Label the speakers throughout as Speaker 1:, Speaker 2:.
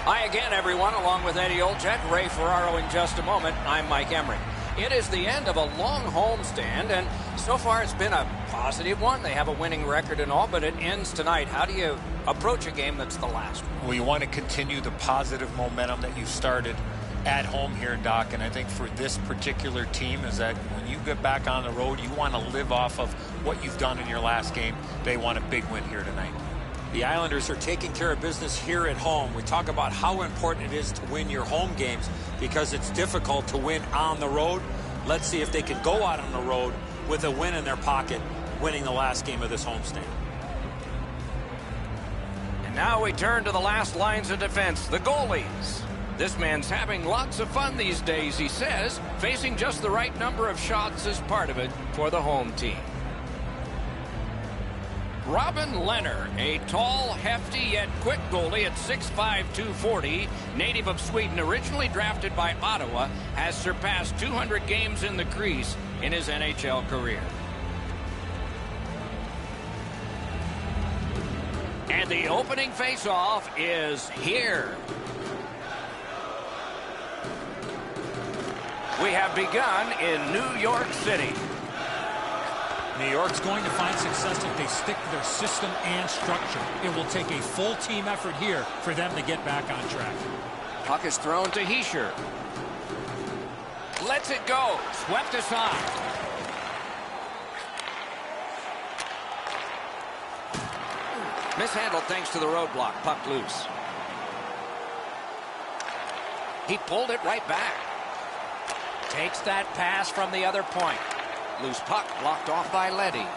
Speaker 1: Hi again, everyone, along with Eddie Olczyk, Ray Ferraro in just a moment. I'm Mike Emery. It is the end of a long homestand, and so far it's been a positive one. They have a winning record and all, but it ends tonight. How do you approach a game that's the last one?
Speaker 2: Well, you want to continue the positive momentum that you started at home here, Doc, and I think for this particular team is that when you get back on the road, you want to live off of what you've done in your last game. They want a big win here tonight.
Speaker 3: The Islanders are taking care of business here at home. We talk about how important it is to win your home games because it's difficult to win on the road. Let's see if they can go out on the road with a win in their pocket, winning the last game of this homestand.
Speaker 1: And now we turn to the last lines of defense, the goalies. This man's having lots of fun these days, he says. Facing just the right number of shots is part of it for the home team. Robin Lehner, a tall, hefty, yet quick goalie at 6'5", 240, native of Sweden, originally drafted by Ottawa, has surpassed 200 games in the crease in his NHL career. And the opening faceoff is here. We have begun in New York City.
Speaker 4: New York's going to find success if they stick to their system and structure. It will take a full team effort here for them to get back on track.
Speaker 1: Puck is thrown to Hischier. Lets it go. Swept aside. Mishandled thanks to the roadblock. Puck loose. He pulled it right back. Takes that pass from the other point. Loose puck blocked off by Leddy.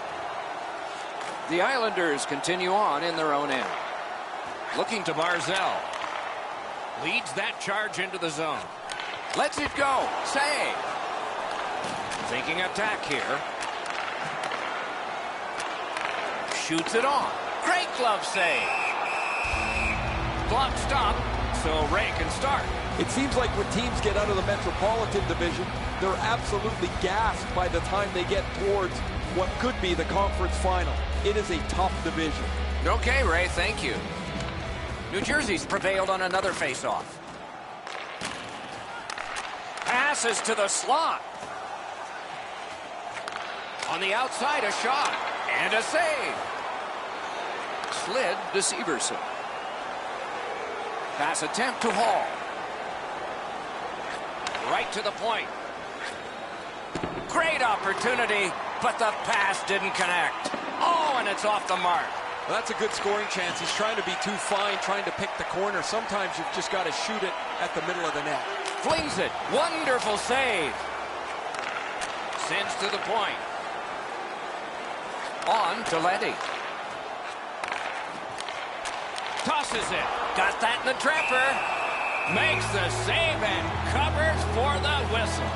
Speaker 1: The Islanders continue on in their own end. Looking to Barzal. Leads that charge into the zone. Lets it go. Save. Thinking attack here. Shoots it on. Great glove save. Glove stop, so Ray can start.
Speaker 5: It seems like when teams get out of the Metropolitan Division, they're absolutely gassed by the time they get towards what could be the conference final. It is a tough division.
Speaker 1: Okay, Ray, thank you. New Jersey's prevailed on another faceoff. Passes to the slot. On the outside, a shot and a save. Slid to Severson. Pass attempt to Hall. Right to the point. Great opportunity, but the pass didn't connect. Oh, and it's off the mark.
Speaker 5: Well, that's a good scoring chance. He's trying to be too fine, trying to pick the corner. Sometimes you've just got to shoot it at the middle of the net.
Speaker 1: Flings it. Wonderful save. Sends to the point. On to Leddy. Tosses it. Got that in the trapper. Makes the save and covers for the whistle.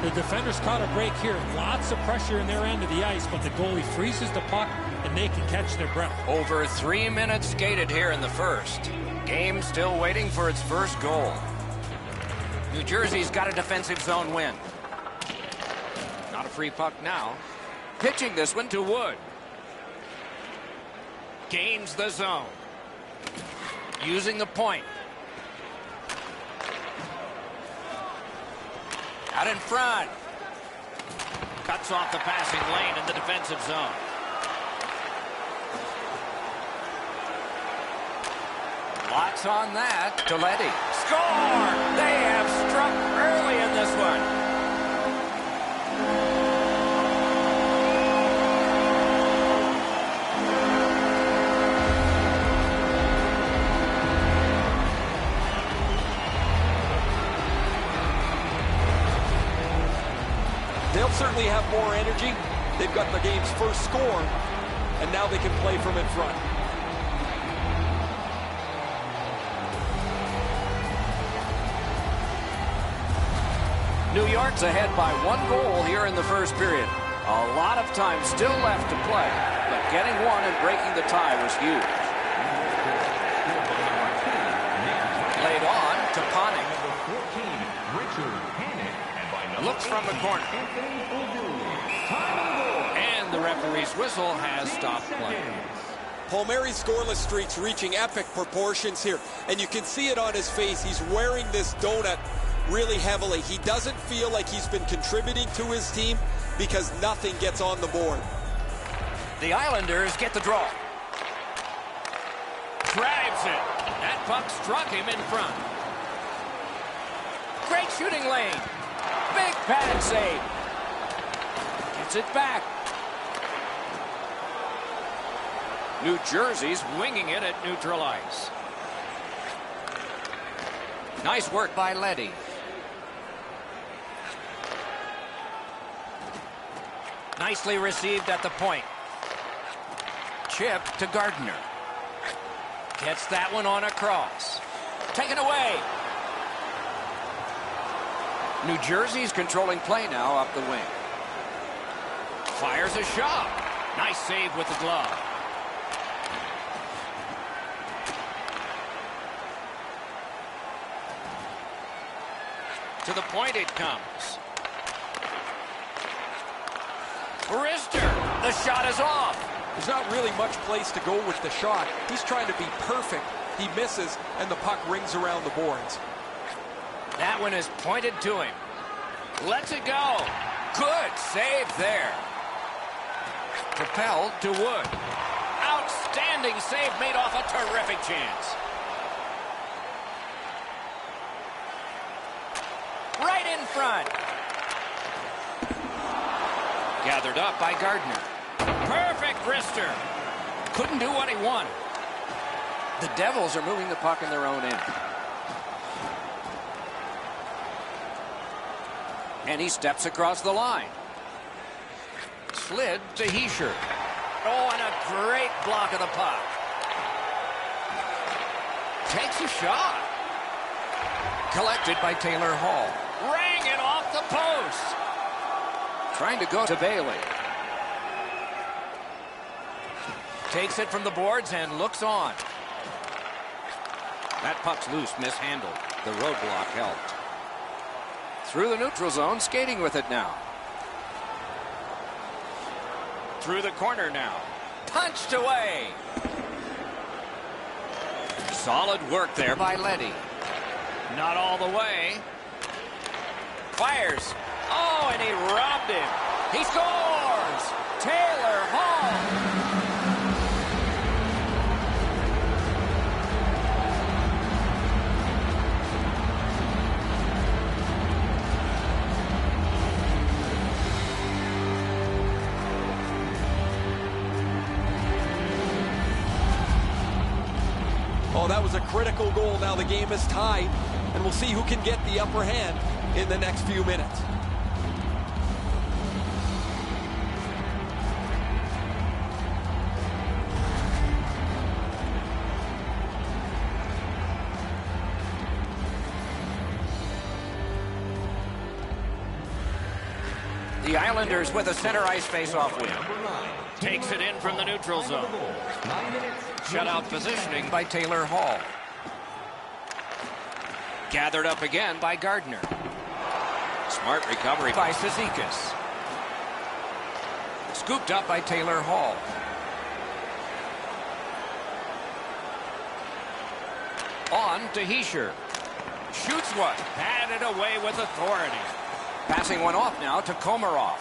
Speaker 4: The defenders caught a break here. Lots of pressure in their end of the ice, but the goalie freezes the puck and they can catch their breath.
Speaker 1: Over 3 minutes skated here in the first. Game still waiting for its first goal. New Jersey's got a defensive zone win. Not a free puck now. Pitching this one to Wood. Gains the zone. Using the point. Out in front. Cuts off the passing lane in the defensive zone. Lots on that to Leddy. Score! They have struck early in this one.
Speaker 5: They'll certainly have more energy. They've got the game's first score, and now they can play from in front.
Speaker 1: New York's ahead by 1 goal here in the first period. A lot of time still left to play, but getting one and breaking the tie was huge. Laid on to Panik. Looks from the corner. And the referee's whistle has stopped play.
Speaker 5: Palmieri's scoreless streak's reaching epic proportions here, and you can see it on his face. He's wearing this donut really heavily. He doesn't feel like he's been contributing to his team because nothing gets on the board.
Speaker 1: The Islanders get the draw. Drives it. That puck struck him in front. Great shooting lane. Big pad save. Gets it back. New Jersey's winging it at neutral ice. Nice work by Leddy. Nicely received at the point. Chip to Gardner. Gets that one on across. Taken away. New Jersey's controlling play now up the wing. Fires a shot. Nice save with the glove. To the point it comes. Wrister. The shot is off.
Speaker 5: There's not really much place to go with the shot. He's trying to be perfect. He misses, and the puck rings around the boards.
Speaker 1: That one is pointed to him. Lets it go. Good save there. Propelled to Wood. Outstanding save made off a terrific chance. Right in front. Gathered up by Gardner. Perfect wrister. Couldn't do what he wanted. The Devils are moving the puck in their own end. And he steps across the line. Slid to Hischier. Oh, and a great block of the puck. Takes a shot. Collected by Taylor Hall. Rang it off the post. Trying to go to Bailey. Takes it from the boards and looks on. That puck's loose, mishandled. The roadblock helped. Through the neutral zone, skating with it now. Through the corner now. Punched away. Solid work there by Leddy. Not all the way. Fires. Oh, and he robbed him. He scores! Taylor Hall.
Speaker 5: Oh, that was a critical goal. Now the game is tied, and we'll see who can get the upper hand in the next few minutes.
Speaker 1: The Islanders with a center ice face-off win. Takes it in from the neutral zone. Shutout positioning by Taylor Hall. Gathered up again by Gardner. Smart recovery by Cizikas. Scooped up by Taylor Hall. On to Hischier. Shoots one. Had it away with authority. Passing one off now to Komarov.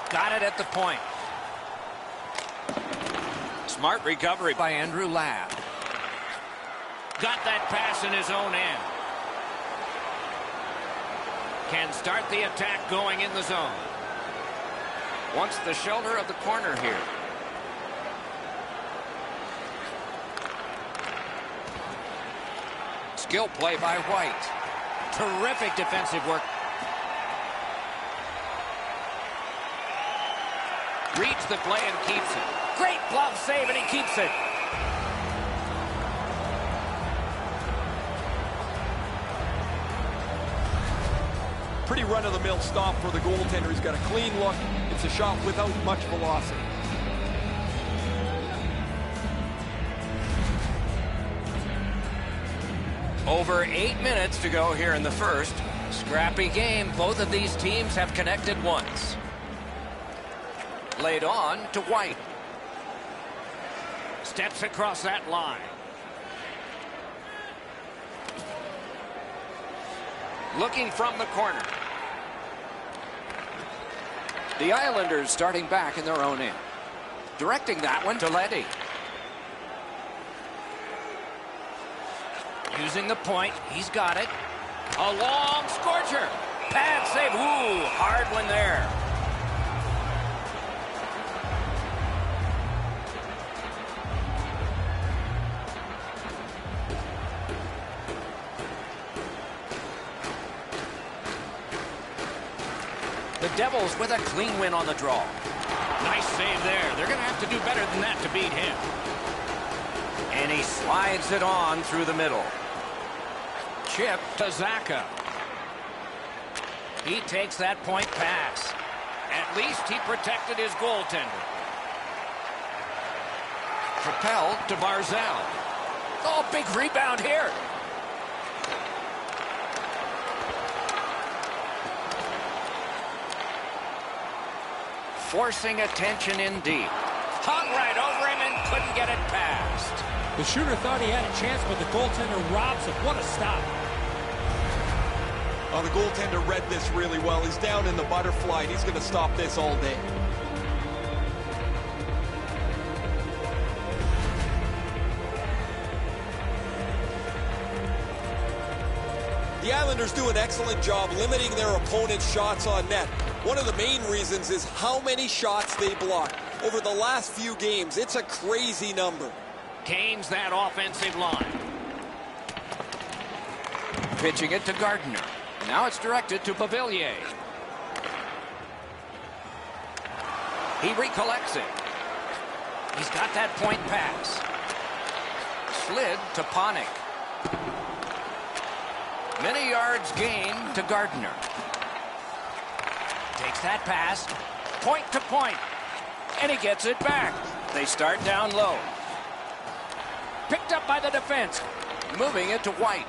Speaker 1: Got it at the point. Smart recovery by Andrew Ladd. Got that pass in his own end. Can start the attack going in the zone. Wants the shoulder of the corner here. Skill play by White. Terrific defensive work. Reads the play and keeps it. Great glove save, and he keeps it.
Speaker 5: Pretty run-of-the-mill stop for the goaltender. He's got a clean look. It's a shot without much velocity.
Speaker 1: Over 8 minutes to go here in the first. Scrappy game. Both of these teams have connected once. Laid on to White.
Speaker 4: Steps across that line.
Speaker 1: Looking from the corner. The Islanders starting back in their own end. Directing that one to Leddy. Using the point. He's got it. A long scorcher. Pad save. Ooh, hard one there. The Devils with a clean win on the draw.
Speaker 4: Nice save there. They're going to have to do better than that to beat him.
Speaker 1: And he slides it on through the middle.
Speaker 4: Chip to Zaka.
Speaker 1: He takes that point pass.
Speaker 4: At least he protected his goaltender.
Speaker 1: Propelled to Barzal. Oh, big rebound here. Forcing attention in deep. Hung right over him and couldn't get it past.
Speaker 4: The shooter thought he had a chance, but the goaltender robs him. What a stop.
Speaker 5: Oh, the goaltender read this really well. He's down in the butterfly, and he's going to stop this all day. The Islanders do an excellent job limiting their opponent's shots on net. One of the main reasons is how many shots they block. Over the last few games, it's a crazy number.
Speaker 4: Gains that offensive line.
Speaker 1: Pitching it to Gardner. Now it's directed to Beauvillier. He recollects it. He's got that point pass. Slid to Panik. Many yards gained to Gardner. Takes that pass. Point to point. And he gets it back. They start down low. Picked up by the defense. Moving it to White.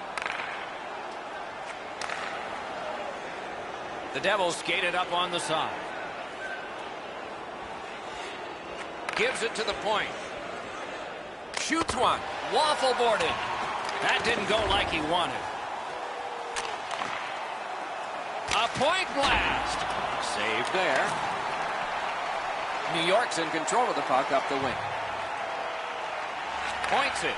Speaker 4: The Devils skated up on the side.
Speaker 1: Gives it to the point. Shoots one. Waffle boarded.
Speaker 4: That didn't go like he wanted. A point blast.
Speaker 1: Saved there. New York's in control of the puck up the wing.
Speaker 4: Points it.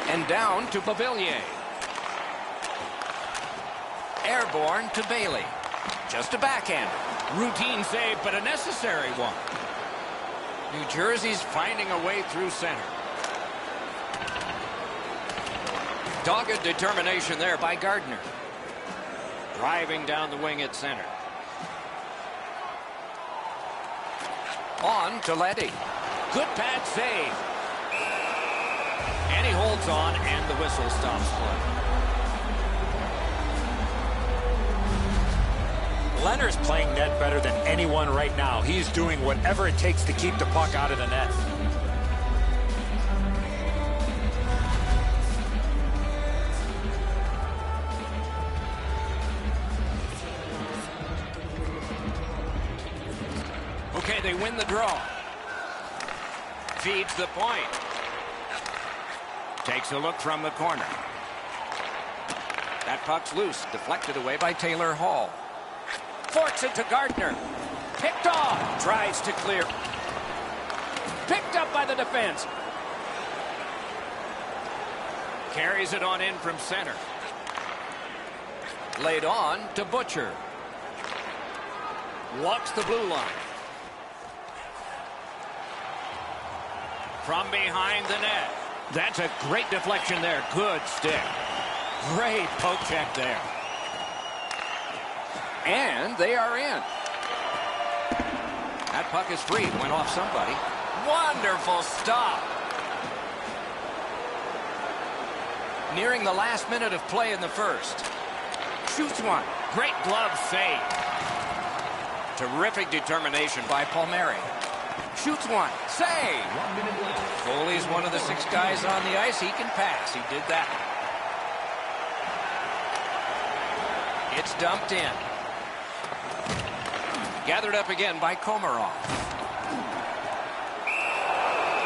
Speaker 1: And down to Beauvillier. Airborne to Bailey. Just a backhand.
Speaker 4: Routine save, but a necessary one.
Speaker 1: New Jersey's finding a way through center. Dogged determination there by Gardner. Driving down the wing at center. On to Leddy.
Speaker 4: Good pad save. And he holds on, and the whistle stops play.
Speaker 3: Leonard's playing net better than anyone right now. He's doing whatever it takes to keep the puck out of the net.
Speaker 1: Okay, they win the draw. Feeds the point. Takes a look from the corner. That puck's loose. Deflected away by Taylor Hall. Forks it to Gardner. Picked off. Tries to clear. Picked up by the defense. Carries it on in from center. Laid on to Butcher. Walks the blue line. From behind the net.
Speaker 4: That's a great deflection there. Good stick.
Speaker 1: Great poke check there. And they are in. That puck is free. Went off somebody. Wonderful stop. Nearing the last minute of play in the first. Shoots one.
Speaker 4: Great glove save.
Speaker 1: Terrific determination by Palmieri. Shoots one. Save. Foley's one of the 6 guys on the ice. He can pass. He did that. It's dumped in. Gathered up again by Komarov.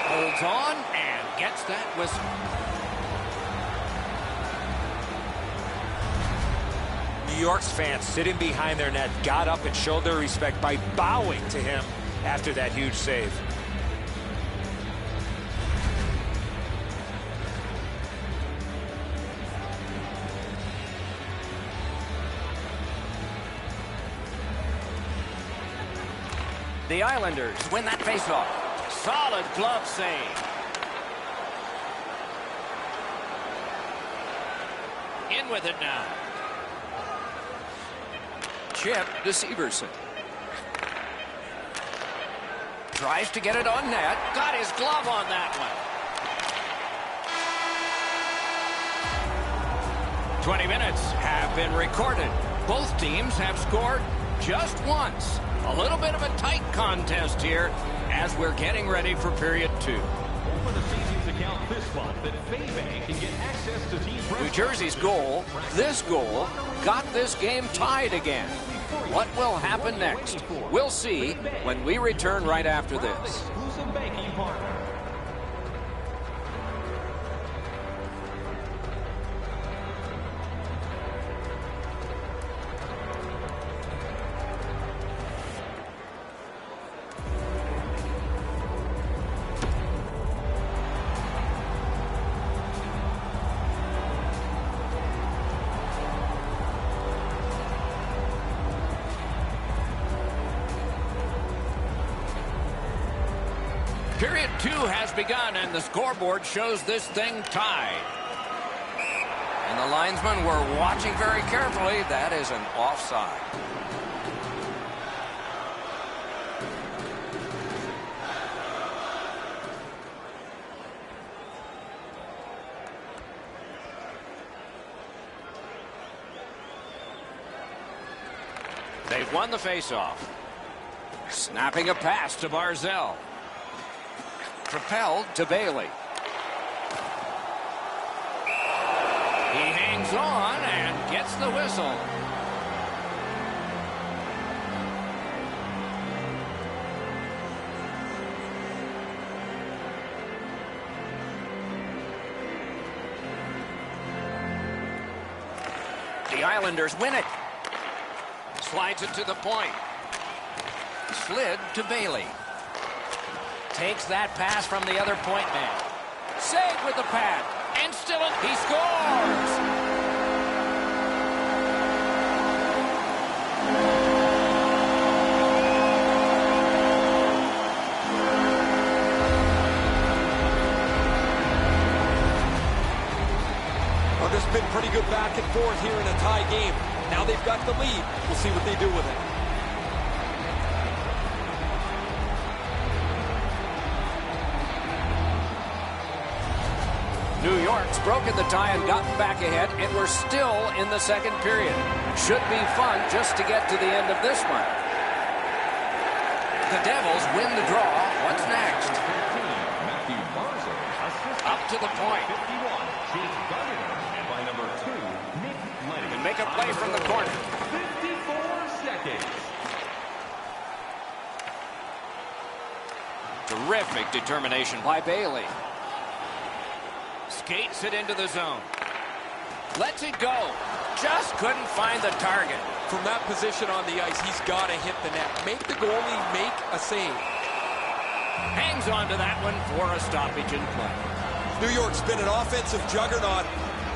Speaker 1: Holds on and gets that whistle.
Speaker 3: New York's fans sitting behind their net got up and showed their respect by bowing to him after that huge save.
Speaker 1: The Islanders win that faceoff. Solid glove save. In with it now. Chip to Severson. Tries to get it on net. Got his glove on that one. 20 minutes have been recorded. Both teams have scored just once. A little bit of a tight contest here as we're getting ready for period 2.
Speaker 6: Over the season's account this month that Faybank can get access to team
Speaker 1: New Jersey's goal, this goal, got this game tied again. What will happen next? We'll see when we return right after this.
Speaker 6: exclusive banking partner.
Speaker 1: Period 2 has begun, and the scoreboard shows this thing tied. And the linesmen were watching very carefully. That is an offside. They've won the faceoff. Snapping a pass to Barzell. Propelled to Bailey. He hangs on and gets the whistle. The Islanders win it. Slides it to the point. Slid to Bailey. Takes that pass from the other point man. Save with the pad. And still he scores!
Speaker 5: Well, there's been pretty good back and forth here in a tie game. Now they've got the lead. We'll see what they do with it.
Speaker 1: New York's broken the tie and gotten back ahead, and we're still in the second period. Should be fun just to get to the end of this one. The Devils win the draw. What's next? Up to the point. And make a play from the corner.
Speaker 6: 54 seconds.
Speaker 1: Terrific determination by Bailey. Skates it into the zone. Lets it go. Just couldn't find the target.
Speaker 5: From that position on the ice, he's got to hit the net. Make the goalie make a save.
Speaker 1: Hangs on to that one for a stoppage in play.
Speaker 5: New York's been an offensive juggernaut,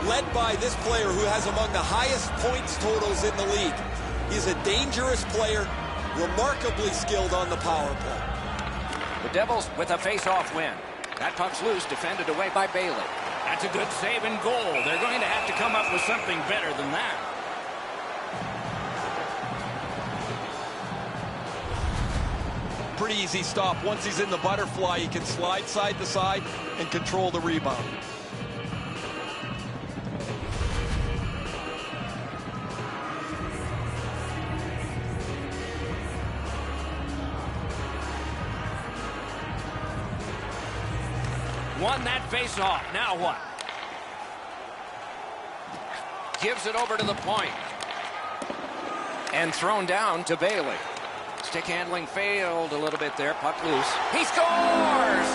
Speaker 5: led by this player who has among the highest points totals in the league. He's a dangerous player, remarkably skilled on the power play.
Speaker 1: The Devils with a face-off win. That puck's loose, defended away by Bailey. That's a good save and goal. They're going to have to come up with something better than that.
Speaker 5: Pretty easy stop. Once he's in the butterfly, he can slide side to side and control the rebound.
Speaker 1: Won that face-off. Now what? Gives it over to the point. And thrown down to Bailey. Stick handling failed a little bit there. Puck loose. He scores!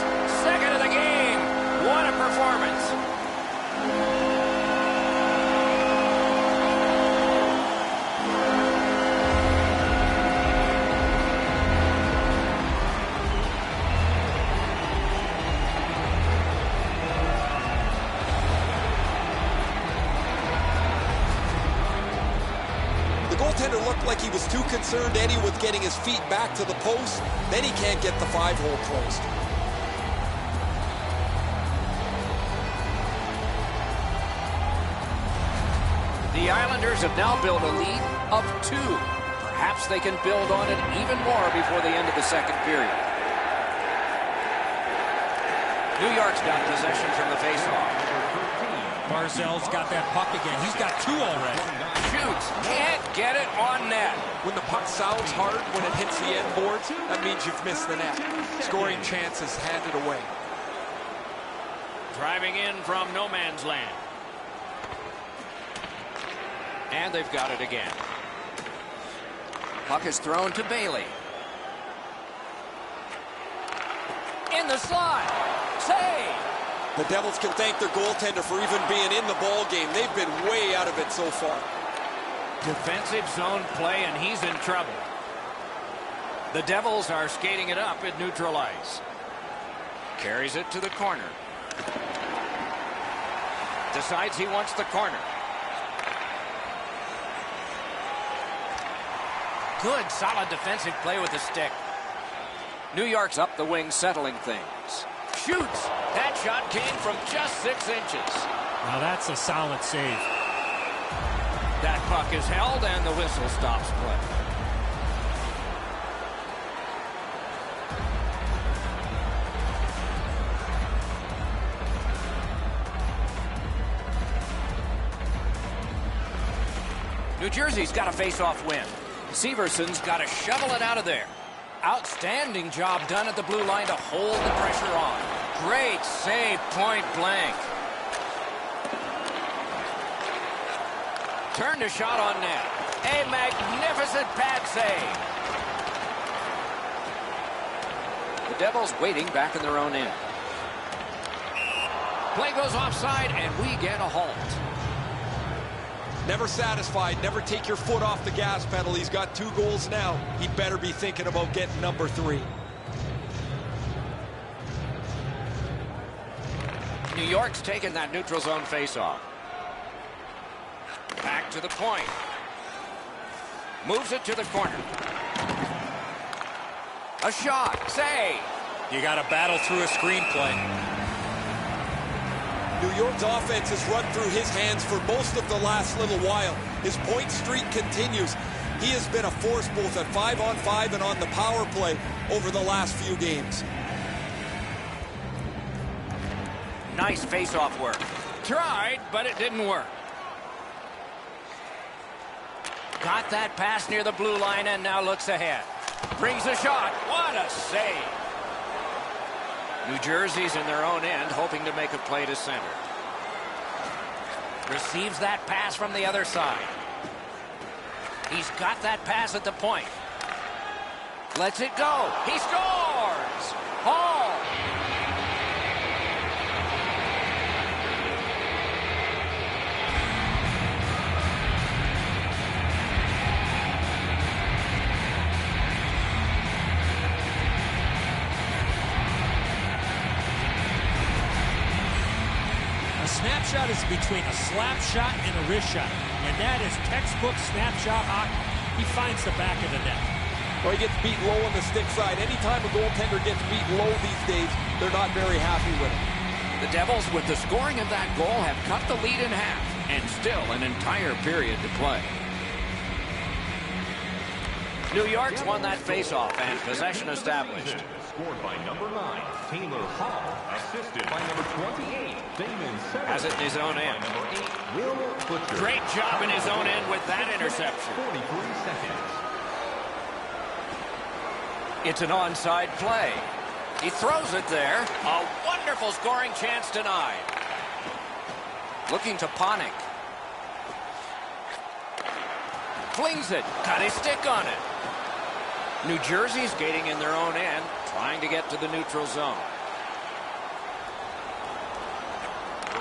Speaker 1: Second of the game. What a performance.
Speaker 5: Goaltender looked like he was too concerned, Eddie, with getting his feet back to the post. Then he can't get the 5-hole closed.
Speaker 1: The Islanders have now built a lead of 2. Perhaps they can build on it even more before the end of the second period. New York's got possession from the faceoff.
Speaker 4: Barzal's got that puck again. He's got 2 already.
Speaker 1: Shoots. Can't get it on net.
Speaker 5: When the puck sounds hard, when it hits the end boards, that means you've missed the net. Scoring chances handed away.
Speaker 6: Driving in from no man's land.
Speaker 1: And they've got it again. Puck is thrown to Bailey. In the slot. Save.
Speaker 5: The Devils can thank their goaltender for even being in the ball game. They've been way out of it so far.
Speaker 6: Defensive zone play, and he's in trouble.
Speaker 1: The Devils are skating it up at neutral ice. Carries it to the corner. Decides he wants the corner. Good, solid defensive play with the stick. New York's up the wing, settling things. Shoots. That shot came from just 6 inches.
Speaker 4: Now that's a solid save.
Speaker 1: That puck is held, and the whistle stops play. New Jersey's got a face-off win. Severson's got to shovel it out of there. Outstanding job done at the blue line to hold the pressure on. Great save, point blank. Turned a shot on net. A magnificent pad save. The Devils waiting back in their own end. Play goes offside, and we get a halt.
Speaker 5: Never satisfied. Never take your foot off the gas pedal. He's got 2 goals now. He better be thinking about getting number 3.
Speaker 1: New York's taken that neutral zone faceoff. Back to the point. Moves it to the corner. A shot. Save.
Speaker 2: You got to battle through a screenplay.
Speaker 5: New York's offense has run through his hands for most of the last little while. His point streak continues. He has been a force both at 5-on-5 and on the power play over the last few games.
Speaker 1: Nice face-off work. Tried, but it didn't work. Got that pass near the blue line and now looks ahead. Brings a shot. What a save. New Jersey's in their own end, hoping to make a play to center. Receives that pass from the other side. He's got that pass at the point. Lets it go. He scores! Hall!
Speaker 4: Snapshot is between a slap shot and a wrist shot, and that is textbook snapshot hockey. He finds the back of the net.
Speaker 5: Well, he gets beat low on the stick side. Anytime a goaltender gets beat low these days, they're not very happy with it.
Speaker 1: The Devils, with the scoring of that goal, have cut the lead in half, and still an entire period to play. New York's won that faceoff, and possession established.
Speaker 6: Scored by number 9, Taylor Hall. Assisted by number 28, Damon Severson.
Speaker 1: Has it in his own end.
Speaker 6: Number 8, Will Butcher.
Speaker 1: Great job in his own end with that interception.
Speaker 6: 43 seconds.
Speaker 1: It's an onside play. He throws it there. A wonderful scoring chance denied. Looking to Panik. Flings it. Got his stick on it. New Jersey skating in their own end, trying to get to the neutral zone.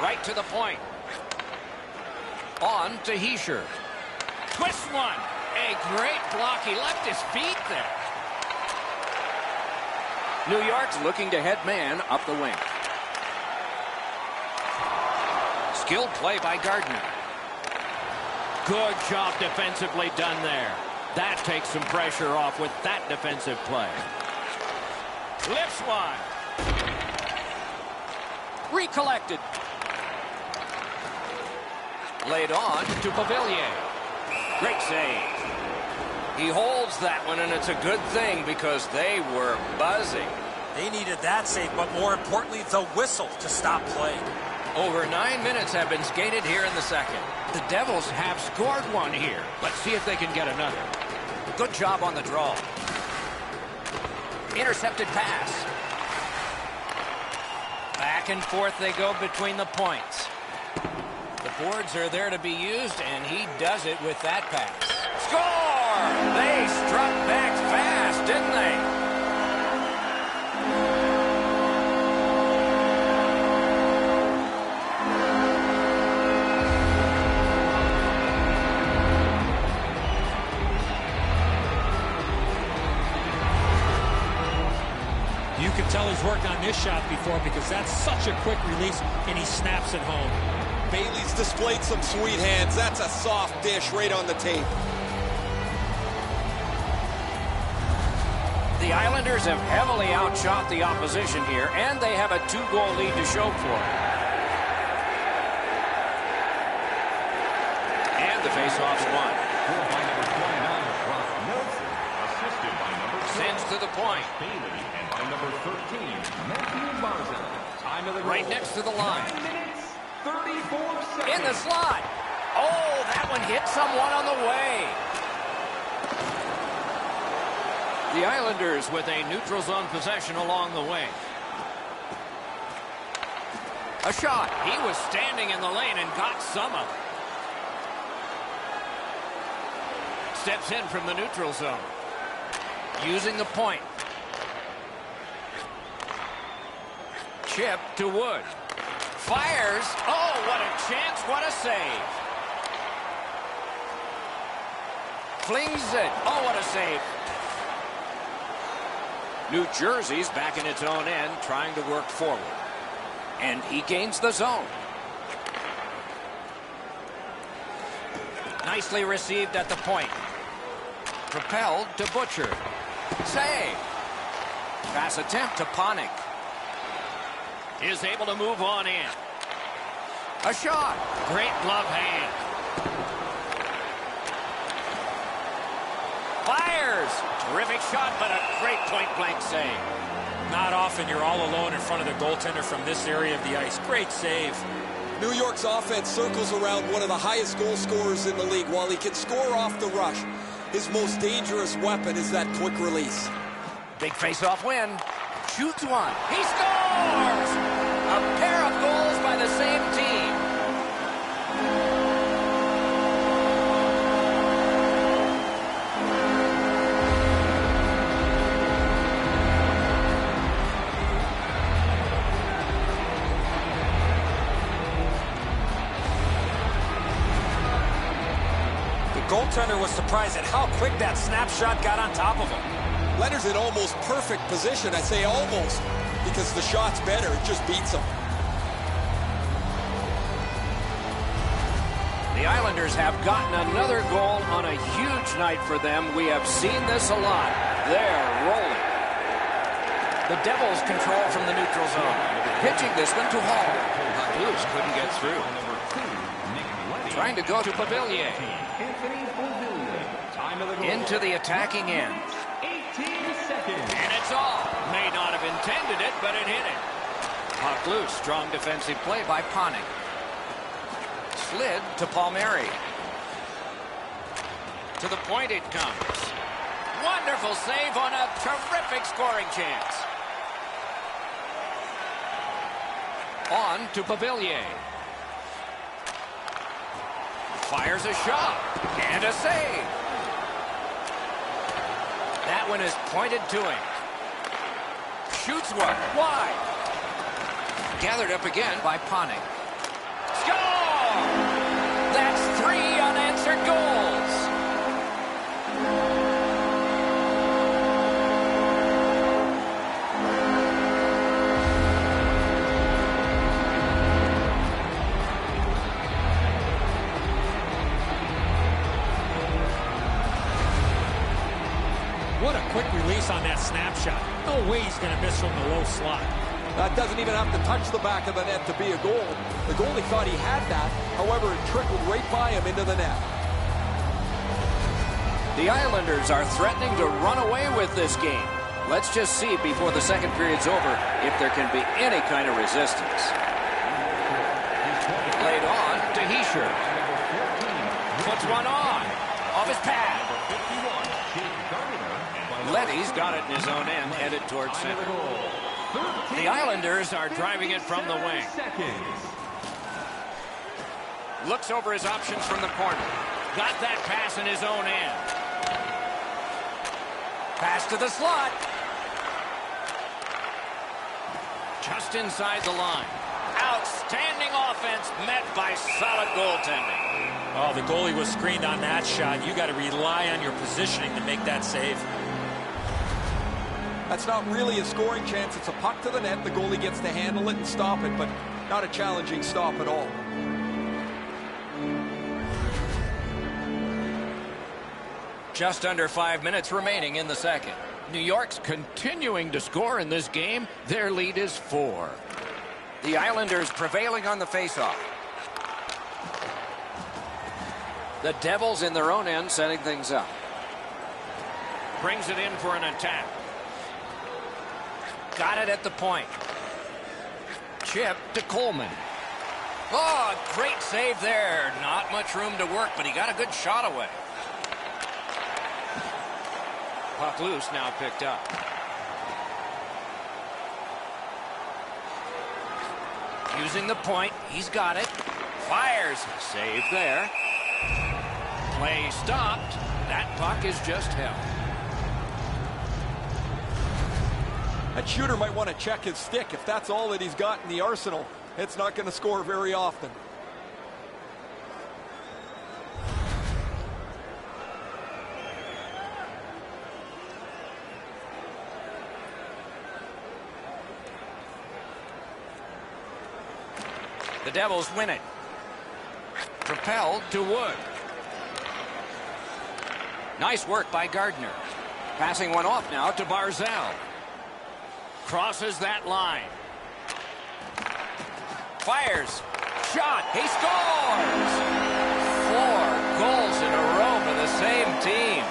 Speaker 1: Right to the point. On to Heischer. Twist one. A great block. He left his feet there. New York's looking to head man up the wing. Skilled play by Gardner. Good job defensively done there. That takes some pressure off with that defensive play. Lifts one. Recollected. Laid on to Pavilier. Great save. He holds that one, and it's a good thing because they were buzzing.
Speaker 3: They needed that save, but more importantly, the whistle to stop play.
Speaker 1: Over 9 minutes have been skated here in the second. The Devils have scored one here. Let's see if they can get another. Good job on the draw. Intercepted pass. Back and forth they go between the points. The boards are there to be used, and he does it with that pass. Score! They struck back fast, didn't they?
Speaker 4: You can tell he's worked on this shot before because that's such a quick release, and he snaps it home.
Speaker 5: Bailey's displayed some sweet hands. That's a soft dish right on the tape.
Speaker 1: The Islanders have heavily outshot the opposition here, and they have a 2-goal lead to show for it. And the faceoff's won.
Speaker 6: By number 29, Ross Nelson, assisted by number 12,
Speaker 1: Sends to the point.
Speaker 6: Bailey, and by number 13, Matthew Barzal. Time of the goal.
Speaker 1: Right next to the line.
Speaker 6: 9 minutes, 34 seconds.
Speaker 1: In the slot. Oh, that one hit someone on the way. The Islanders with a neutral zone possession along the way. A shot. He was standing in the lane and got some of it. Steps in from the neutral zone. Using the point. Chip to Wood. Fires. Oh, what a chance. What a save. Flings it. Oh, what a save. New Jersey's back in its own end, trying to work forward. And he gains the zone. Nicely received at the point. Propelled to Butcher. Save. Pass attempt to Panik. Is able to move on in. A shot. Great glove hand. Fires. Terrific shot, but a great point-blank save.
Speaker 3: Not often you're all alone in front of the goaltender from this area of the ice. Great save.
Speaker 5: New York's offense circles around one of the highest goal scorers in the league. While he can score off the rush, his most dangerous weapon is that quick release.
Speaker 1: Big face-off win. Shoots one. He scores! A pair of goals by the same team.
Speaker 3: The goaltender was surprised at how quick that snapshot got on top of him.
Speaker 5: Leonard's in almost perfect position. I say almost because the shot's better. It just beats him.
Speaker 1: The Islanders have gotten another goal on a huge night for them. We have seen this a lot. They're rolling. The Devils control from the neutral zone. Pitching this one to Hall. Blues couldn't get through. Trying to go to Pavilier. Into the attacking end.
Speaker 6: 18 seconds.
Speaker 1: And it's off. May not have intended it, but it hit it. Puck loose. Strong defensive play by Panik. Slid to Palmieri. To the point it comes. Wonderful save on a terrific scoring chance. On to Pavilier. Fires a shot. And a save. That one is pointed to him. Shoots one. Wide. Gathered up again by Ponning. Score! That's 3 unanswered goals.
Speaker 4: What a quick release on that snapshot. No way he's going to miss from the low slot.
Speaker 5: That doesn't even have to touch the back of the net to be a goal. The goalie thought he had that. However, it trickled right by him into the net.
Speaker 1: The Islanders are threatening to run away with this game. Let's just see before the second period's over if there can be any kind of resistance. Laid on to Heischer. Puts one on. Off his pad. Letty's got it in his own end, headed towards center. The Islanders are driving it from the wing. Looks over his options from the corner. Got that pass in his own end. Pass to the slot. Just inside the line. Outstanding offense met by solid goaltending.
Speaker 4: Oh, the goalie was screened on that shot. You got to rely on your positioning to make that save.
Speaker 5: That's not really a scoring chance. It's a puck to the net. The goalie gets to handle it and stop it, but not a challenging stop at all.
Speaker 1: Just under 5 minutes remaining in the second. New York's continuing to score in this game. Their lead is 4. The Islanders prevailing on the faceoff. The Devils in their own end setting things up. Brings it in for an attack. Got it at the point. Chip to Coleman. Oh, great save there. Not much room to work, but he got a good shot away. Puck loose, now picked up. Using the point, he's got it. Fires. Save there. Play stopped. That puck is just held.
Speaker 5: That shooter might want to check his stick. If that's all that he's got in the arsenal, it's not going to score very often.
Speaker 1: The Devils win it. Propelled to Wood. Nice work by Gardner. Passing one off now to Barzal. Crosses that line. Fires. Shot. He scores! 4 goals in a row for the same team.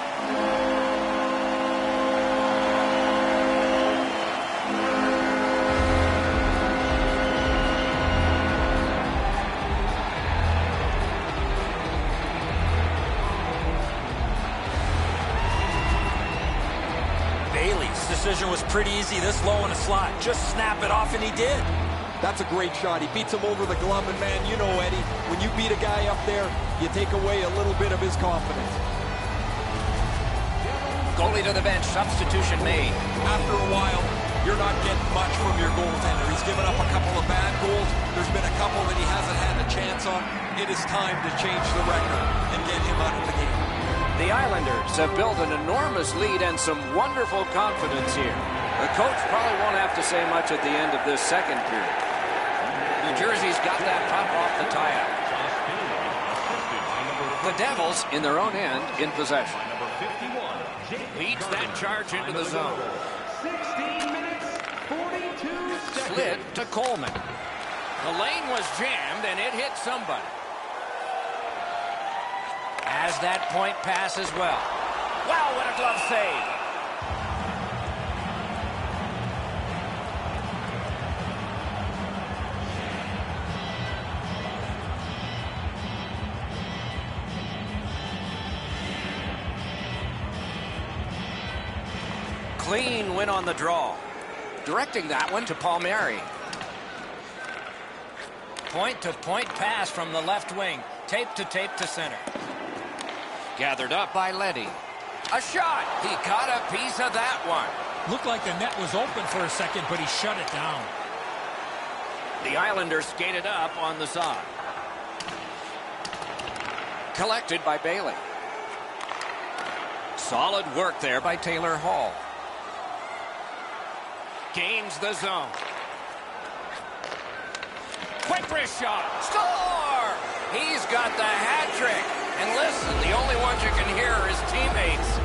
Speaker 3: Decision was pretty easy this low in the slot. Just snap it off, and he did.
Speaker 5: That's a great shot. He beats him over the glove, and man, you know, Eddie, when you beat a guy up there, you take away a little bit of his confidence.
Speaker 1: Goalie to the bench. Substitution made.
Speaker 5: After a while, you're not getting much from your goaltender. He's given up a couple of bad goals. There's been a couple that he hasn't had a chance on. It is time to change the record and get him out of the game.
Speaker 1: The Islanders have built an enormous lead and some wonderful confidence here. The coach probably won't have to say much at the end of this second period. New Jersey's got that puck off the tie-up. The Devils, in their own end, in possession. Leads that charge into the zone.
Speaker 6: 16 minutes, 42 seconds.
Speaker 1: Slid to Coleman. The lane was jammed, and it hit somebody. Has that point pass as well. Wow, what a glove save. Clean win on the draw. Directing that one to Palmieri. Point-to-point pass from the left wing. Tape to center. Gathered up by Letty. A shot. He got a piece of that one.
Speaker 4: Looked like the net was open for a second, but he shut it down.
Speaker 1: The Islanders skated up on the side. Collected by Bailey. Solid work there by Taylor Hall. Gains the zone. Quick wrist shot. Score! He's got the hat trick. And listen, the only ones you can hear are his teammates.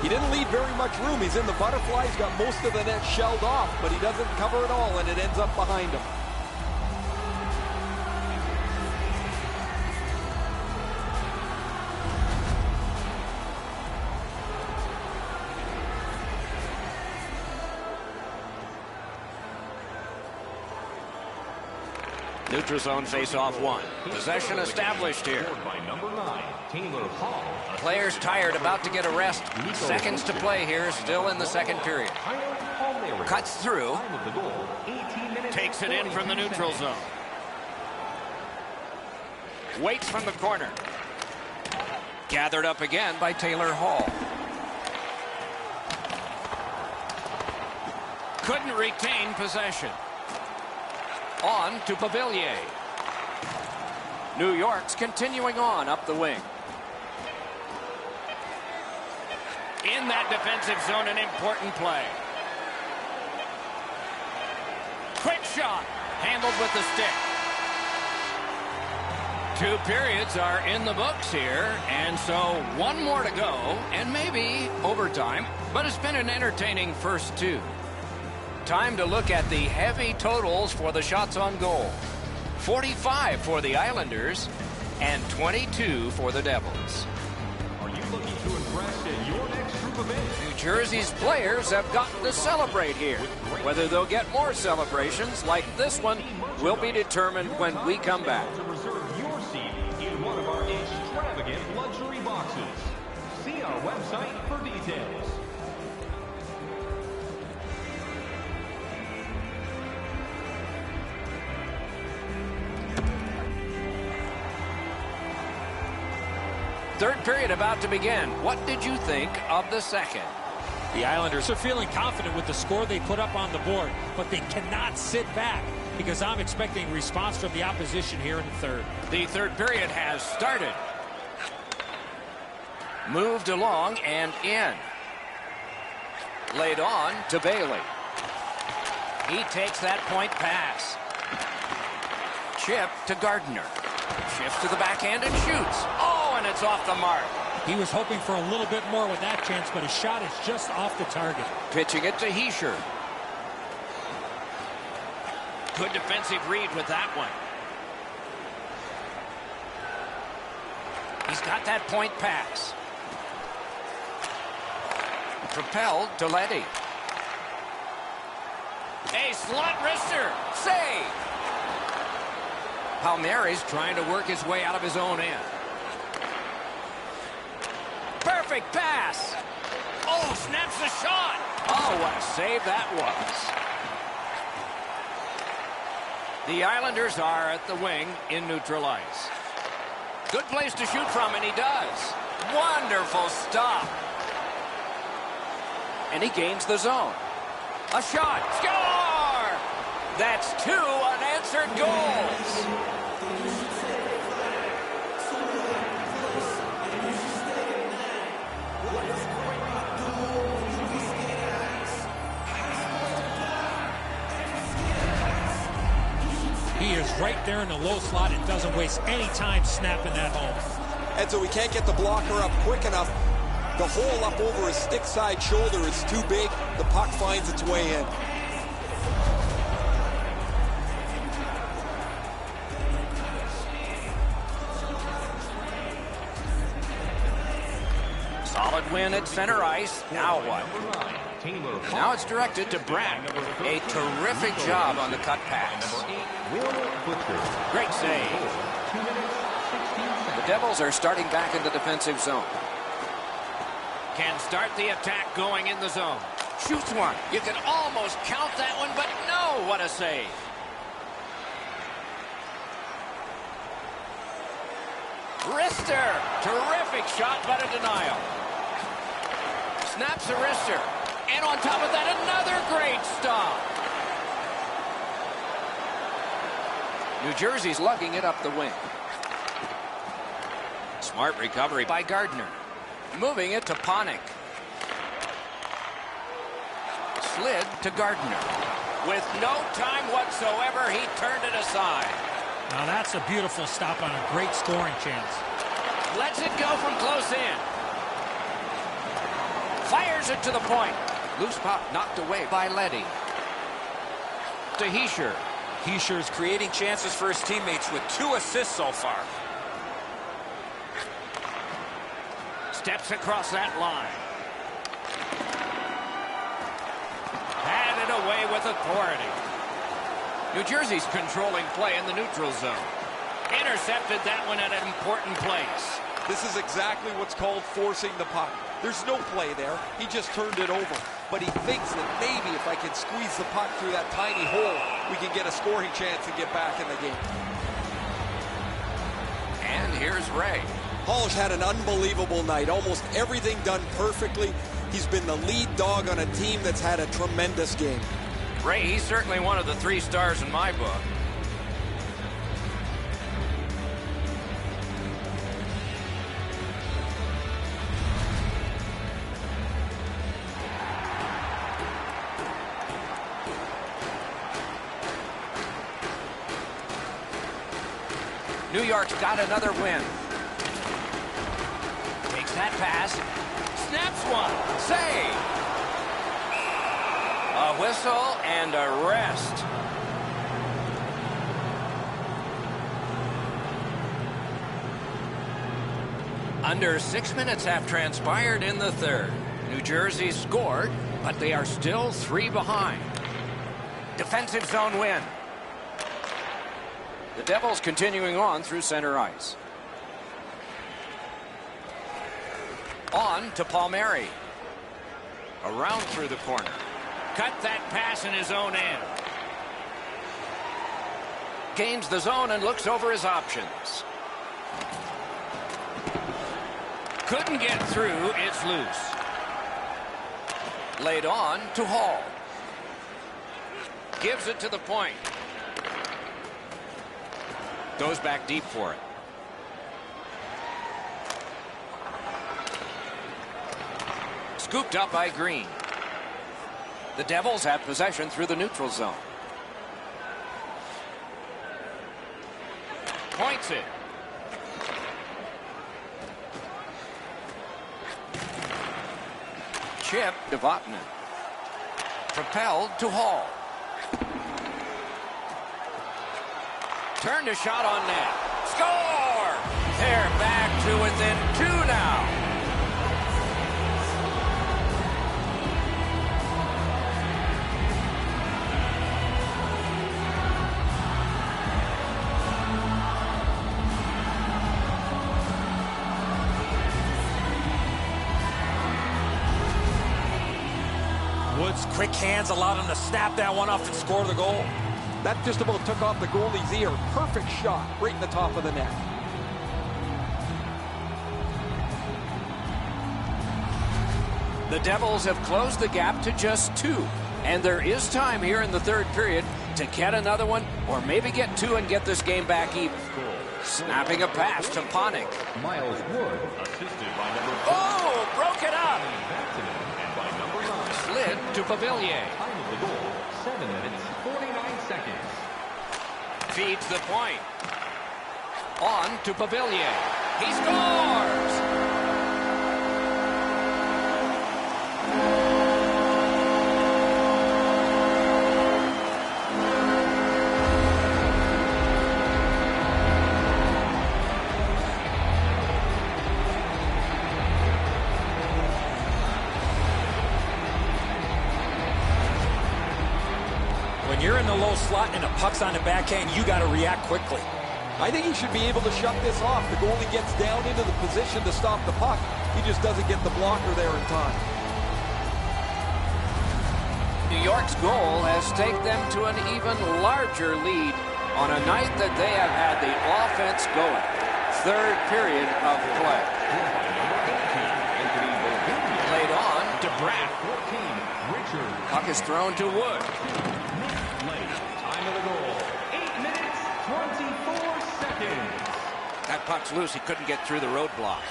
Speaker 5: He didn't leave very much room. He's in the butterfly. He's got most of the net shelled off, but he doesn't cover it all, and it ends up behind him.
Speaker 1: Neutral zone face-off one. Possession established here.
Speaker 6: By number 9, Taylor Hall.
Speaker 1: Players tired, about to get a rest. Seconds to play here, still in the second period. Cuts through. Takes it in from the neutral zone. Waits from the corner. Gathered up again by Taylor Hall. Couldn't retain possession. On to Pavilier. New York's continuing on up the wing. In that defensive zone, an important play. Quick shot. Handled with the stick. 2 periods are in the books here, and so one more to go, and maybe overtime, but it's been an entertaining first 2. Time to look at the heavy totals for the shots on goal. 45 for the Islanders and 22 for the Devils.
Speaker 6: Are you looking to impress in your next group event?
Speaker 1: New Jersey's players have gotten to celebrate here. Whether they'll get more celebrations like this one will be determined when we come back.
Speaker 6: To reserve your seat in one of our extravagant luxury boxes. See our website for details.
Speaker 1: Third period about to begin. What did you think of the second?
Speaker 4: The Islanders are feeling confident with the score they put up on the board, but they cannot sit back because I'm expecting a response from the opposition here in the third.
Speaker 1: The third period has started. Moved along and in. Laid on to Bailey. He takes that point pass. Chip to Gardner. Shifts to the backhand and shoots. Oh, and it's off the mark.
Speaker 4: He was hoping for a little bit more with that chance, but his shot is just off the target.
Speaker 1: Pitching it to Heischer. Good defensive read with that one. He's got that point pass. Propelled to Leddy. A slot wrister. Save. Palmieri's trying to work his way out of his own end. Perfect pass. Oh, snaps the shot. Oh, what a save that was. The Islanders are at the wing in neutral ice. Good place to shoot from, and he does. Wonderful stop. And he gains the zone. A shot. Score! That's 2 unanswered goals.
Speaker 4: He is right there in the low slot and doesn't waste any time snapping that home.
Speaker 5: And so he can't get the blocker up quick enough. The hole up over his stick side shoulder is too big. The puck finds its way in.
Speaker 1: Solid win at center ice. Now what? Now it's directed to Brad. A terrific job on the cut pass. Great save. The Devils are starting back in the defensive zone. Can start the attack going in the zone. Shoots one. You can almost count that one, but no, what a save. Wrister. Terrific shot, but a denial. Snaps a wrister. And on top of that, another great stop. New Jersey's lugging it up the wing. Smart recovery by Gardner. Moving it to Panik. Slid to Gardner. With no time whatsoever, he turned it aside.
Speaker 4: Now that's a beautiful stop on a great scoring chance.
Speaker 1: Lets it go from close in. Fires it to the point. Loose puck knocked away by Leddy. To Hischier.
Speaker 3: Hischier's creating chances for his teammates with 2 assists so far.
Speaker 1: Steps across that line. Had it away with authority. New Jersey's controlling play in the neutral zone. Intercepted that one at an important place.
Speaker 5: This is exactly what's called forcing the puck. There's no play there. He just turned it over. But he thinks that maybe if I can squeeze the puck through that tiny hole, we can get a scoring chance and get back in the game.
Speaker 1: And here's Ray.
Speaker 5: Hall's had an unbelievable night. Almost everything done perfectly. He's been the lead dog on a team that's had a tremendous game.
Speaker 1: Ray, he's certainly one of the 3 stars in my book. New York's got another win. Takes that pass. Snaps one. Save. A whistle and a rest. Under 6 minutes have transpired in the third. New Jersey scored, but they are still 3 behind. Defensive zone win. The Devils continuing on through center ice. On to Palmieri. Around through the corner. Cut that pass in his own end. Gains the zone and looks over his options. Couldn't get through. It's loose. Laid on to Hall. Gives it to the point. Goes back deep for it. Scooped up by Green. The Devils have possession through the neutral zone. Points it. Chip to Vatanen. Propelled to Hall. Turned a shot on net. Score! They're back to within 2 now.
Speaker 3: Woods' quick hands allowed him to snap that one off and score the goal.
Speaker 5: That just about took off the goalie's ear. Perfect shot right in the top of the net.
Speaker 1: The Devils have closed the gap to just 2. And there is time here in the third period to get another one or maybe get 2 and get this game back even. Snapping a pass to Panik.
Speaker 6: Miles Wood, assisted by number 4.
Speaker 1: Oh, broke it up.
Speaker 6: And by number 9.
Speaker 1: Slid to Pavillier.
Speaker 6: Time of the goal, 7 minutes, 49 seconds.
Speaker 1: Feeds the point. On to Pavillier. He scores!
Speaker 3: When you're in the low slot and a puck's on the backhand, you got to react quickly.
Speaker 5: I think he should be able to shut this off. The goalie gets down into the position to stop the puck. He just doesn't get the blocker there in time.
Speaker 1: New York's goal has taken them to an even larger lead on a night that they have had the offense going. third period of play. Laid on to Bratt. Puck is thrown to Wood.
Speaker 6: Time of the goal, 8 minutes, 24 seconds.
Speaker 1: That puck's loose. He couldn't get through the roadblock.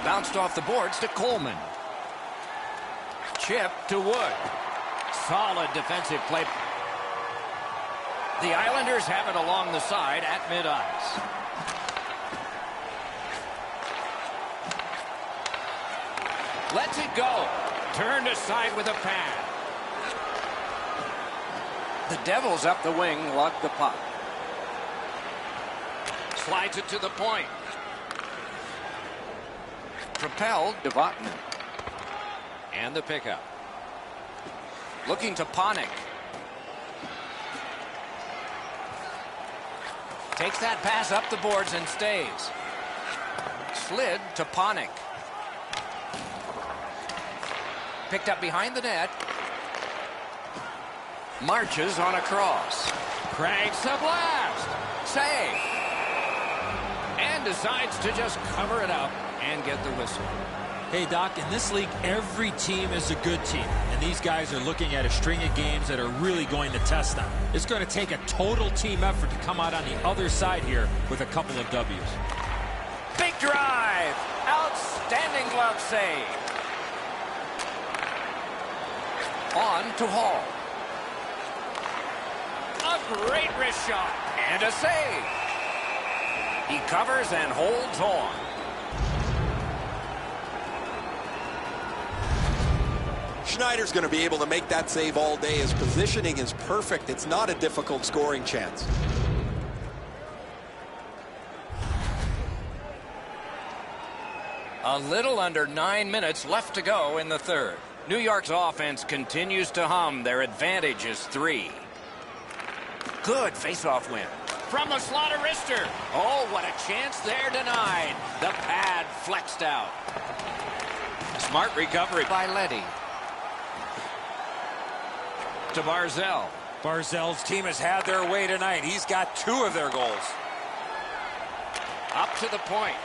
Speaker 1: Bounced off the boards to Coleman. Chip to Wood. Solid defensive play. The Islanders have it along the side at mid-ice. Lets it go. Turned aside with a pad. The Devils up the wing lug the puck. Slides it to the point. Propelled to Vatanen. And the pickup. Looking to Panik. Takes that pass up the boards and stays. Slid to Panik. Picked up behind the net. Marches on a cross. Cranks a blast. Save. And decides to just cover it up and get the whistle.
Speaker 4: Hey, Doc, in this league, every team is a good team. And these guys are looking at a string of games that are really going to test them. It's going to take a total team effort to come out on the other side here with a couple of W's.
Speaker 1: Big drive. Outstanding glove save. On to Hall. A great wrist shot. And a save. He covers and holds on.
Speaker 5: Schneider's going to be able to make that save all day. His positioning is perfect. It's not a difficult scoring chance.
Speaker 1: A little under 9 minutes left to go in the third. New York's offense continues to hum. Their advantage is 3. Good face-off win. From the slot of wrister. Oh, what a chance there denied. The pad flexed out. Smart recovery by Leddy. To Barzell.
Speaker 3: Barzell's team has had their way tonight. He's got 2 of their goals.
Speaker 1: Up to the point.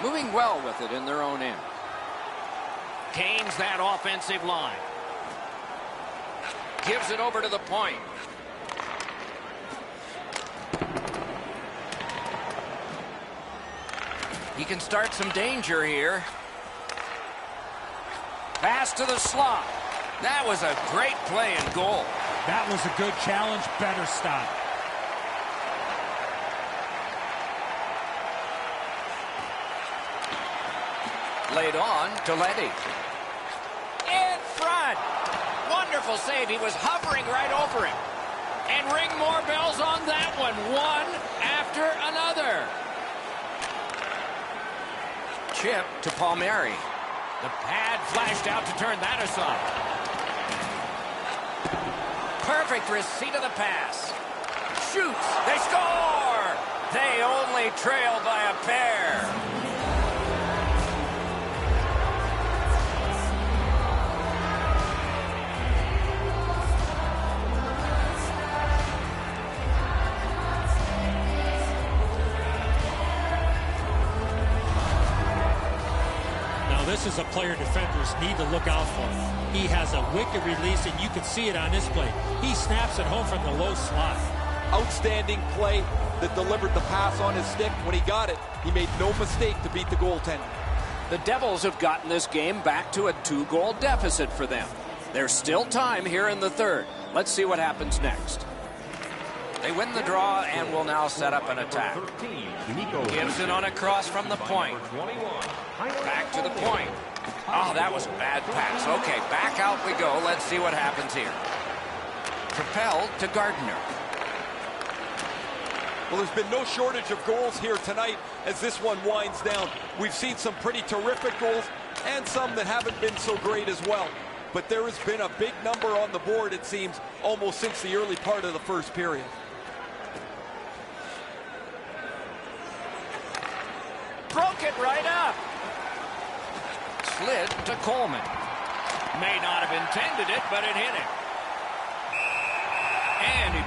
Speaker 1: Moving well with it in their own end. Canes that offensive line. Gives it over to the point. He can start some danger here. Pass to the slot. That was a great play and goal.
Speaker 4: That was a good challenge. Better stop.
Speaker 1: Laid on to Leddy. In front. Wonderful save. He was hovering right over him. And ring more bells on that one. One after another. Chip to Palmieri. The pad flashed out to turn that aside. Perfect receipt of the pass. Shoots. They score. They only trail by a pair.
Speaker 4: This is a player defenders need to look out for. He has a wicked release, and you can see it on this play. He snaps it home from the low slot.
Speaker 5: Outstanding play that delivered the pass on his stick. When he got it, he made no mistake to beat the goaltender.
Speaker 1: The Devils have gotten this game back to a 2-goal deficit for them. There's still time here in the third. Let's see what happens next. They win the draw and will now set up an attack. Gives it on a cross from the point. Back to the point. Oh, that was a bad pass. Okay, back out we go. Let's see what happens here. Propelled to Gardner.
Speaker 5: Well, there's been no shortage of goals here tonight as this one winds down. We've seen some pretty terrific goals and some that haven't been so great as well. But there has been a big number on the board, it seems, almost since the early part of the first period.
Speaker 1: Broke it right up. Slid to Coleman. May not have intended it, but it hit him.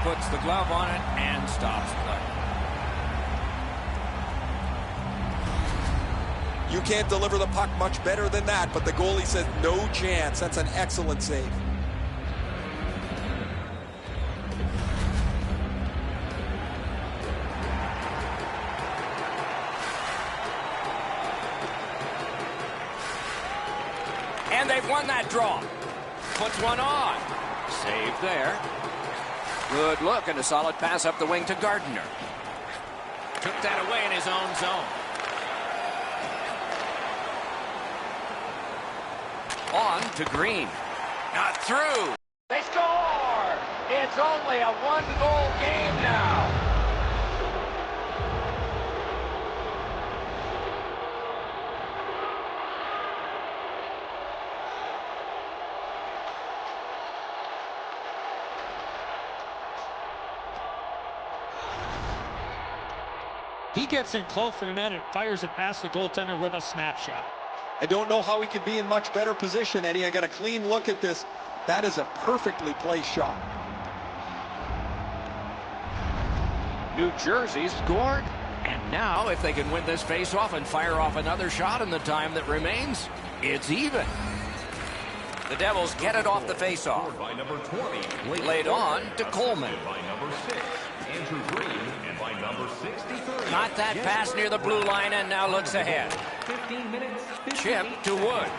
Speaker 1: puts the glove on it and stops play.
Speaker 5: You can't deliver the puck much better than that, but the goalie says no chance. That's an excellent save.
Speaker 1: And they've won that draw. Puts one on. Save there. Good look and a solid pass up the wing to Gardner. Took that away in his own zone. On to Green. Not through. They score! It's only a one-goal game now.
Speaker 7: He gets in close to the net and fires it past the goaltender with a snapshot.
Speaker 5: I don't know how he could be in much better position, Eddie. I got a clean look at this. That is a perfectly placed shot.
Speaker 1: New Jersey scored. And now, if they can win this face-off and fire off another shot in the time that remains, it's even. The Devils get it off the face-off.
Speaker 6: By number 20.
Speaker 1: Laid on to Coleman.
Speaker 6: By number 6, Andrew Green. And by number 63.
Speaker 1: Got that pass near the blue line and now looks ahead.
Speaker 6: 15 minutes.
Speaker 1: Chip to Wood.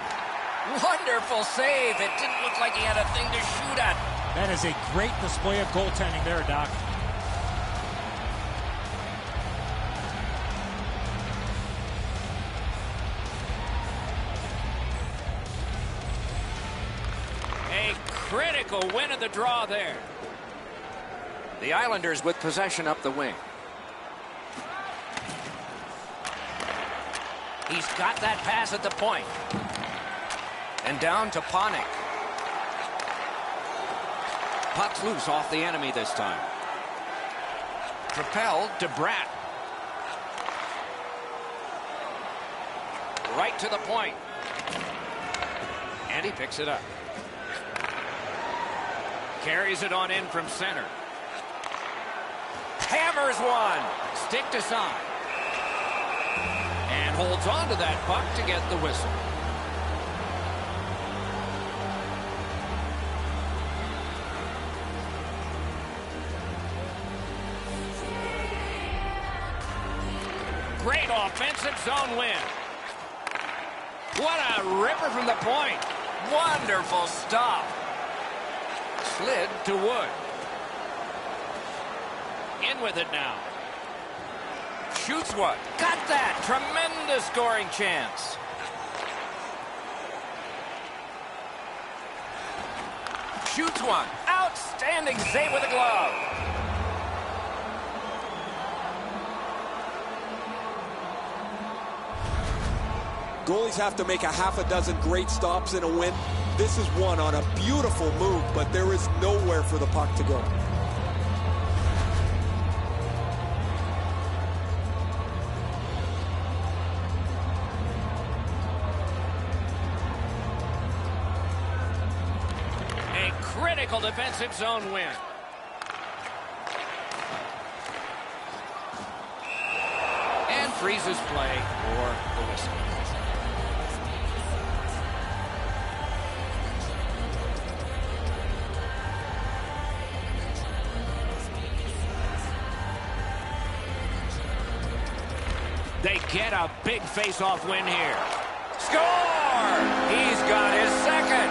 Speaker 1: Wonderful save. It didn't look like he had a thing to shoot at.
Speaker 4: That is a great display of goaltending there, Doc.
Speaker 1: A critical win of the draw there. The Islanders with possession up the wing. He's got that pass at the point. And down to Panik. Puck's loose off the enemy this time. Propelled to Bratt. Right to the point. And he picks it up. Carries it on in from center. Hammers one. Stick to side. And holds on to that puck to get the whistle. Great offensive zone win. What a ripper from the point. Wonderful stop. Slid to Wood. In with it now. Shoots one. Got that. Tremendous scoring chance. Shoots one. Outstanding save with a glove.
Speaker 5: Goalies have to make a half a dozen great stops in a win. This is one on a beautiful move, but there is nowhere for the puck to go.
Speaker 1: A critical defensive zone win. And freezes play for the whistle. They get a big face-off win here. Score! He's got his second.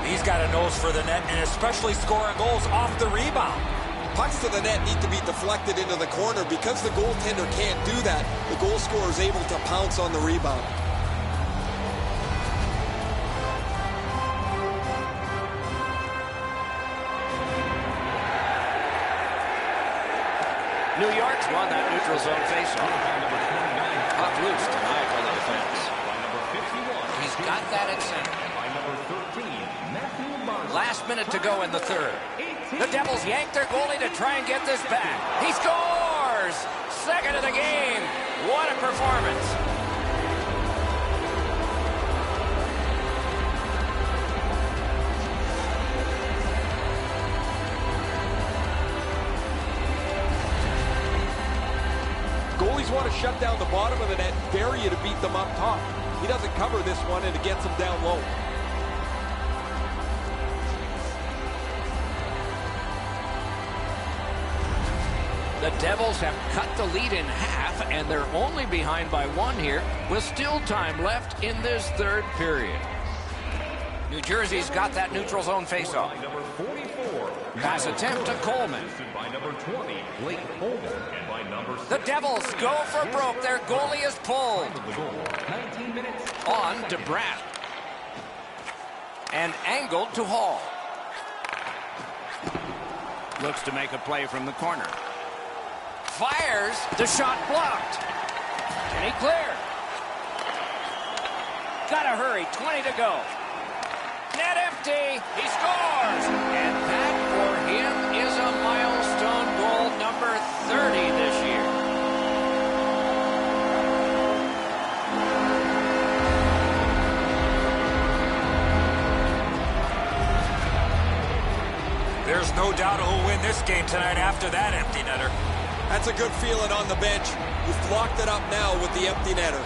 Speaker 3: He's got a nose for the net, and especially scoring goals off the rebound.
Speaker 5: Pucks to the net need to be deflected into the corner. Because the goaltender can't do that, the goal scorer is able to pounce on the rebound.
Speaker 1: New York's won that neutral zone faceoff. Puck loose tonight by the defense. He's got that at center.
Speaker 6: By number 13, Matthew
Speaker 1: Last minute to go in the third. The Devils yank their goalie to try and get this back. He scores! Second of the game. What a performance.
Speaker 5: Goalies want to shut down the bottom of the net, bury you to beat them up top. He doesn't cover this one, and it gets him down low.
Speaker 1: The Devils have cut the lead in half, and they're only behind by one here, with still time left in this third period. New Jersey's got that neutral zone faceoff.
Speaker 6: Number 44.
Speaker 1: Pass attempt to Coleman.
Speaker 6: By number 20, Blake Coleman. And by number 6,
Speaker 1: The Devils go for broke. Their goalie is pulled.
Speaker 6: the goal. 19 minutes.
Speaker 1: On to Bratt. And angled to Hall. Looks to make a play from the corner. Fires. The shot blocked. Can he clear? Gotta hurry. 20 to go. Net empty. He scores. And that for him is a milestone goal number 30 this year.
Speaker 3: There's no doubt who'll win this game tonight after that empty netter.
Speaker 5: That's a good feeling on the bench. You've locked it up now with the empty netter.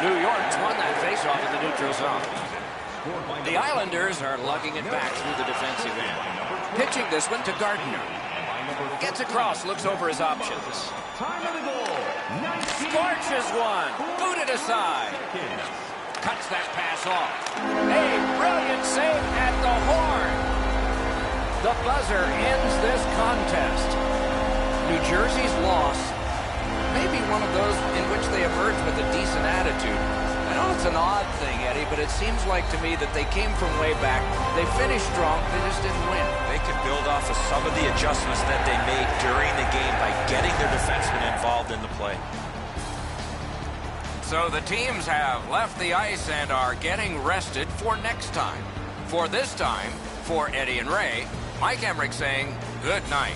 Speaker 1: New York's won that faceoff in the neutral zone. The Islanders are lugging it back through the defensive end. Pitching this one to Gardner. Gets across, looks over his options.
Speaker 6: Time of the goal. 19
Speaker 1: Scorches one. Booted aside. Cuts that pass off. A brilliant save at the horn. The buzzer ends this contest. New Jersey's loss may be one of those in which they emerge with a decent attitude. I know it's an odd thing, Eddie, but it seems like to me that they came from way back. They finished strong, they just didn't win.
Speaker 3: They can build off of some of the adjustments that they made during the game by getting their defensemen involved in the play.
Speaker 1: So the teams have left the ice and are getting rested for next time. For this time, for Eddie and Ray, Mike Emmerich saying good night.